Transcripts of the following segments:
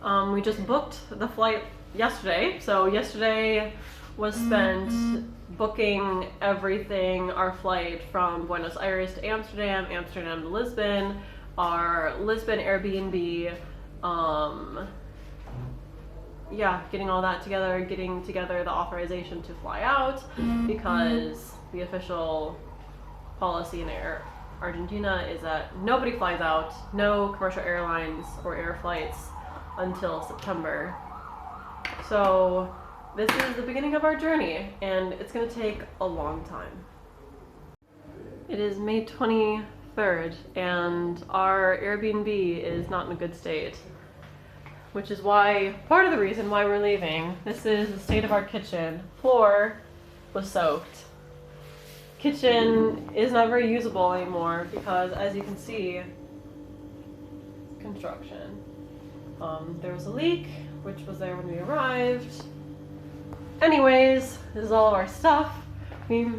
We just booked the flight yesterday, so yesterday was spent booking everything, our flight from Buenos Aires to Amsterdam, Amsterdam to Lisbon, our Lisbon Airbnb, yeah, getting all that together, getting together the authorization to fly out, because the official policy in Argentina is that nobody flies out, no commercial airlines or air flights until September. So this is the beginning of our journey, and it's going to take a long time. It is May 23rd, and our Airbnb is not in a good state, which is why, part of the reason why we're leaving. This is the state of our kitchen. Floor was soaked. Kitchen is not very usable anymore because, as you can see, construction. There was a leak, which was there when we arrived. Anyways, this is all of our stuff. We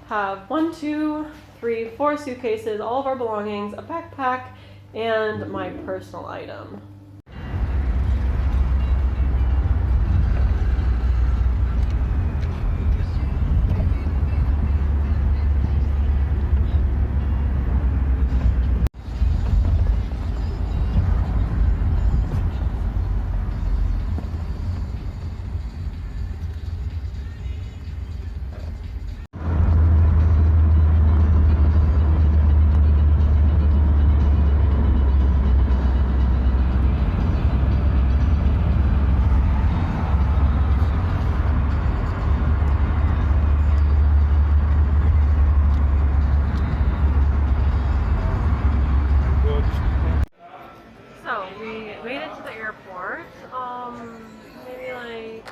have 1, 2, 3, 4 suitcases, all of our belongings, a backpack, and my personal item. Maybe like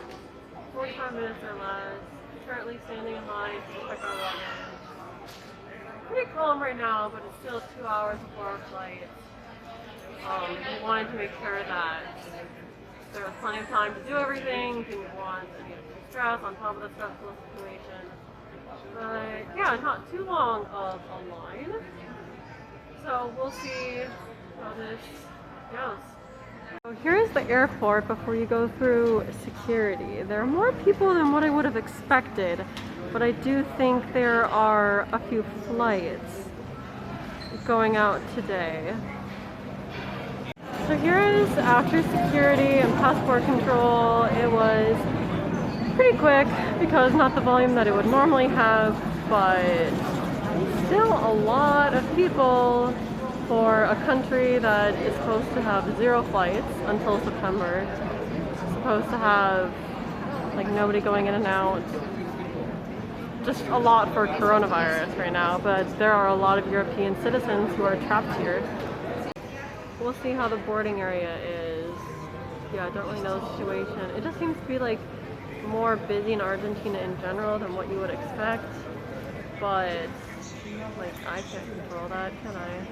45 minutes or less. Currently standing in line to check our luggage. Pretty calm right now, but it's still 2 hours before our flight. We wanted to make sure that there was plenty of time to do everything. Didn't want any stress on top of the stressful situation. But yeah, not too long of a line. So we'll see how this goes. So here's the airport before you go through security. There are more people than what I would have expected, but I do think there are a few flights going out today. So here is after security and passport control. It was pretty quick because not the volume that it would normally have, but still a lot of people for a country that is supposed to have 0 flights until September. It's supposed to have like nobody going in and out. Just a lot for coronavirus right now, but there are a lot of European citizens who are trapped here. We'll see how the boarding area is. Yeah, I don't really know the situation. It just seems to be like more busy in Argentina in general than what you would expect, but like I can't control that, can I?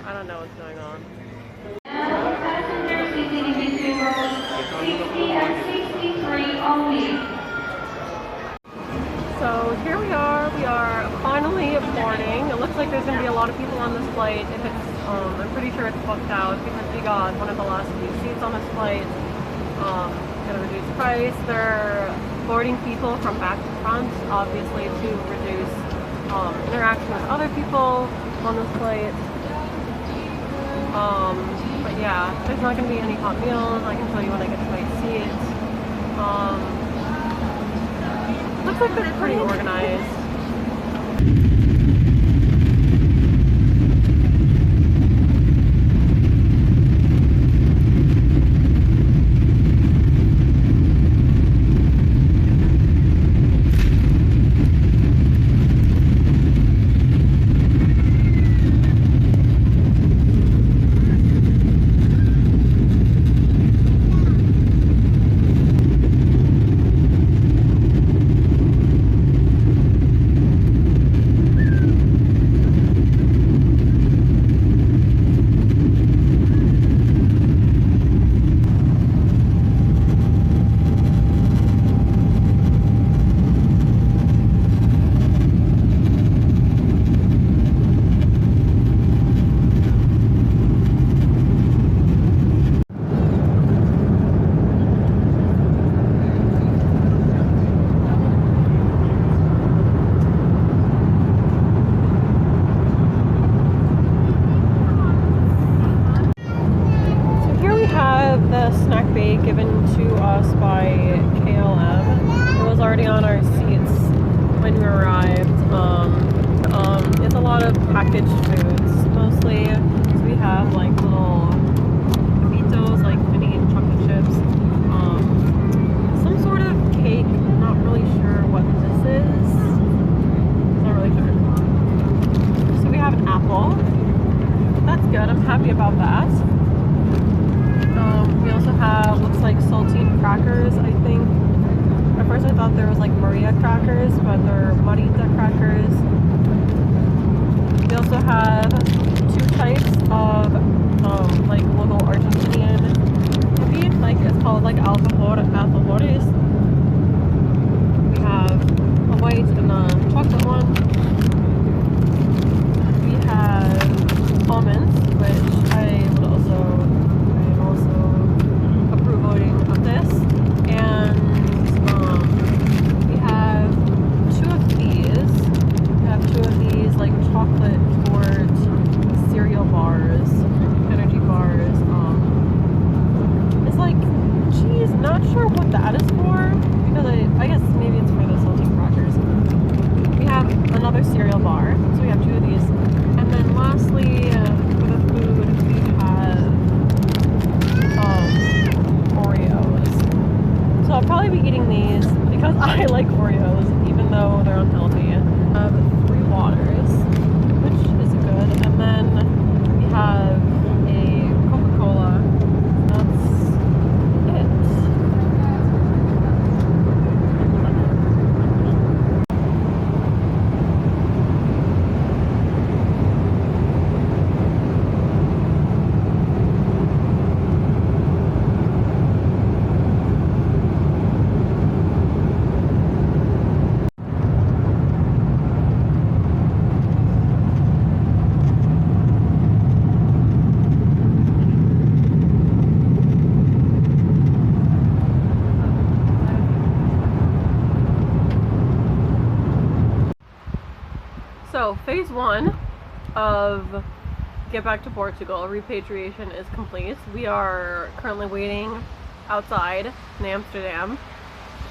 I don't know what's going on. Passengers seated between rows 60 and 63 only. So here we are finally boarding. It looks like there's going to be a lot of people on this flight. If it's, I'm pretty sure it's booked out because we got one of the last few seats on this flight at a reduced price. They're boarding people from back to front, obviously to reduce interaction with other people on this flight. But yeah, there's not going to be any hot meals. I can tell you when I get to my seat. Looks like they're pretty organized. have the snack bag given to us by KLM. It was already on our seats when we arrived. It's a lot of packaged foods, mostly. So we have like little Pitos, like mini chocolate chips. Some sort of cake. I'm not really sure what this is. Not really sure. So we have an apple. That's good. I'm happy about that. We also have, looks like saltine crackers, I think. At first I thought there was like Maria crackers, but they're Marita crackers. We also have 2 types of like local Argentinian cookie, like it's called like alfajores. We have a white and a chocolate one. We have almonds, which I am also approving of this. And we have 2 of these. We have 2 of these like chocolate quart cereal bars, energy bars. It's like cheese. Not sure what that is for, because I guess maybe it's for the saltine crackers. We have another cereal bar, so we have 2 of these. And then lastly, for the food, we have Oreos. So I'll probably be eating these because I like Oreos, even though they're unhealthy. I have 3 waters, which is good. And then we have a Coca-Cola. That's it. So phase 1 of Get Back to Portugal, Repatriation, is complete. We are currently waiting outside in Amsterdam,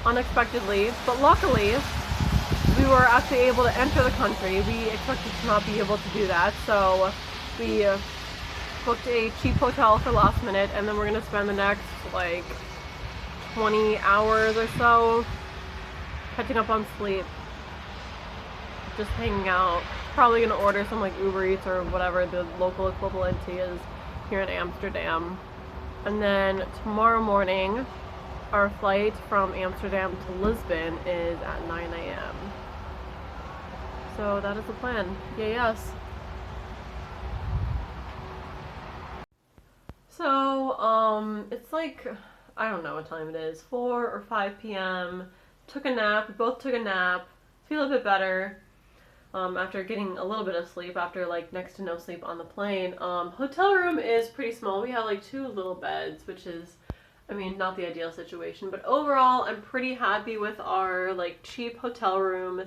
unexpectedly, but luckily we were actually able to enter the country. We expected to not be able to do that, so we booked a cheap hotel for last minute, and then we're gonna spend the next like 20 hours or so catching up on sleep, just hanging out. Probably gonna order some like Uber Eats or whatever the local equivalent is here in Amsterdam. And then tomorrow morning, our flight from Amsterdam to Lisbon is at 9 a.m. So that is the plan. Yes. So, it's like, I don't know what time it is, 4 or 5 p.m. Took a nap. We both took a nap. Feel a bit better. After getting a little bit of sleep, after like next to no sleep on the plane. Hotel room is pretty small. We have like 2 little beds, which is, I mean, not the ideal situation, but overall I'm pretty happy with our like cheap hotel room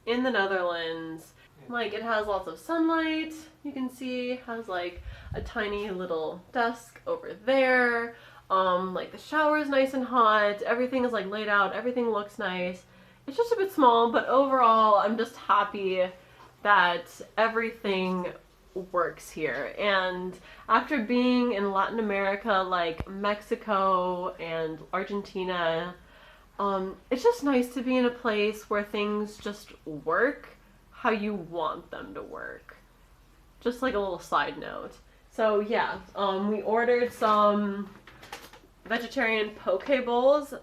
in the Netherlands. Like, it has lots of sunlight, you can see, has like a tiny little desk over there. Like the shower is nice and hot, everything is like laid out, everything looks nice. It's just a bit small, but overall, I'm just happy that everything works here. And after being in Latin America, like Mexico and Argentina, it's just nice to be in a place where things just work how you want them to work. Just like a little side note. So yeah, we ordered some vegetarian poke bowls.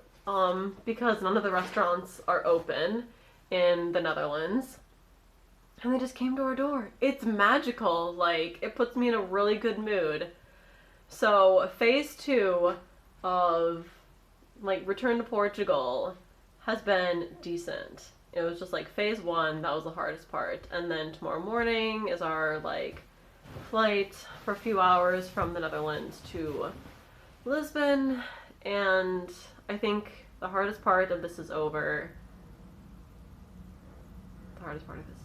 Because none of the restaurants are open in the Netherlands. And they just came to our door. It's magical. Like, it puts me in a really good mood. So, phase 2 of, like, return to Portugal has been decent. It was just, like, phase 1, that was the hardest part. And then tomorrow morning is our, like, flight for a few hours from the Netherlands to Lisbon. And I think the hardest part of this is over. The hardest part of this is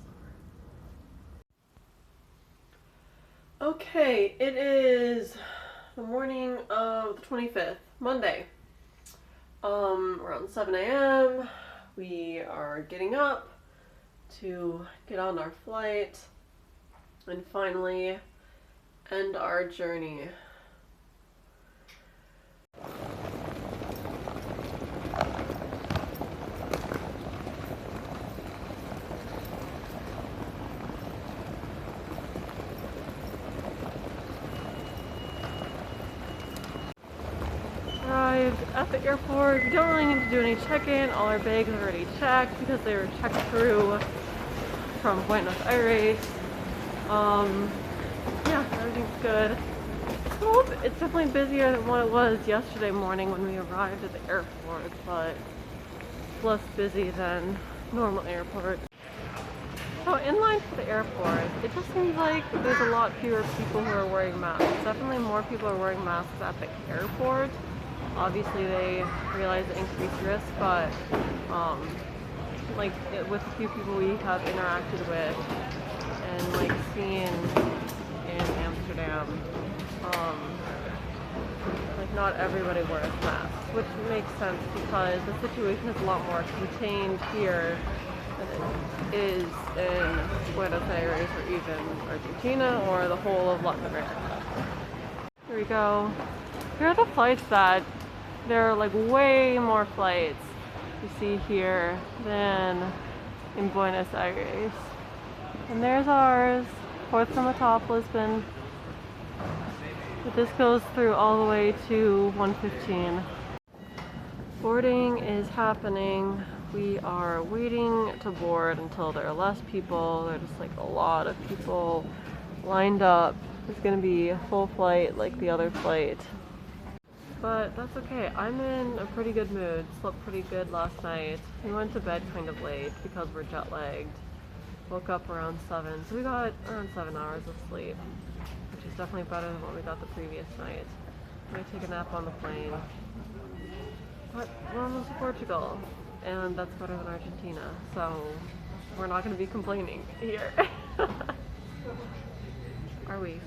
over. Okay, it is the morning of the 25th, Monday. Around 7 a.m. We are getting up to get on our flight and finally end our journey. Arrived at the airport. We don't really need to do any check-in. All our bags are already checked because they were checked through from Buenos Aires. Yeah, everything's good. Well, it's definitely busier than what it was yesterday morning when we arrived at the airport, but it's less busy than normal airports. So in line for the airport, it just seems like there's a lot fewer people who are wearing masks. Definitely more people are wearing masks at the airport. Obviously they realize the increased risk, but with a few people we have interacted with and like seen in Amsterdam, like not everybody wears masks, which makes sense because the situation is a lot more contained here than it is in Buenos Aires or even Argentina or the whole of Latin America. Here we go. Here are the flights that there are like way more flights you see here than in Buenos Aires. And there's ours, fourth from the top, Lisbon. But this goes through all the way to 115. Boarding is happening. We are waiting to board until there are less people. There's just like a lot of people lined up. It's gonna be a full flight like the other flight. But that's okay. I'm in a pretty good mood. Slept pretty good last night. We went to bed kind of late because we're jet lagged. Woke up around 7, so we got around 7 hours of sleep, which is definitely better than what we got the previous night. I might take a nap on the plane. But we're almost to Portugal, and that's better than Argentina, so we're not going to be complaining here. Are we?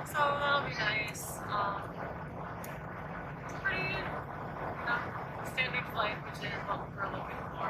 So that'll be nice. Pretty standard flight, which is what we're looking for.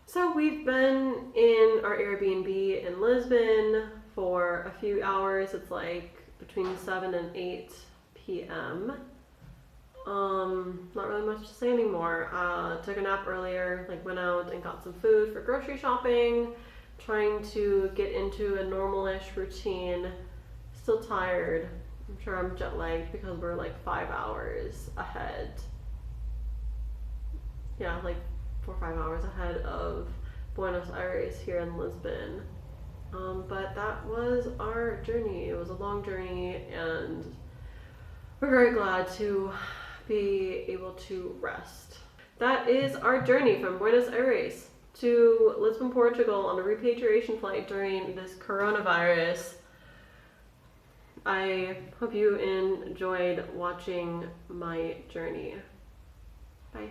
So we've been in our Airbnb in Lisbon for a few hours. It's like between 7 and 8 p.m. Not really much to say anymore. Took a nap earlier, like went out and got some food for grocery shopping, trying to get into a normal-ish routine. Still tired. I'm sure I'm jet lagged because we're like 5 hours ahead. Yeah, like 4 or 5 hours ahead of Buenos Aires here in Lisbon. But that was our journey. It was a long journey, and we're very glad to be able to rest. That is our journey from Buenos Aires to Lisbon, Portugal on a repatriation flight during this coronavirus. I hope you enjoyed watching my journey. Bye.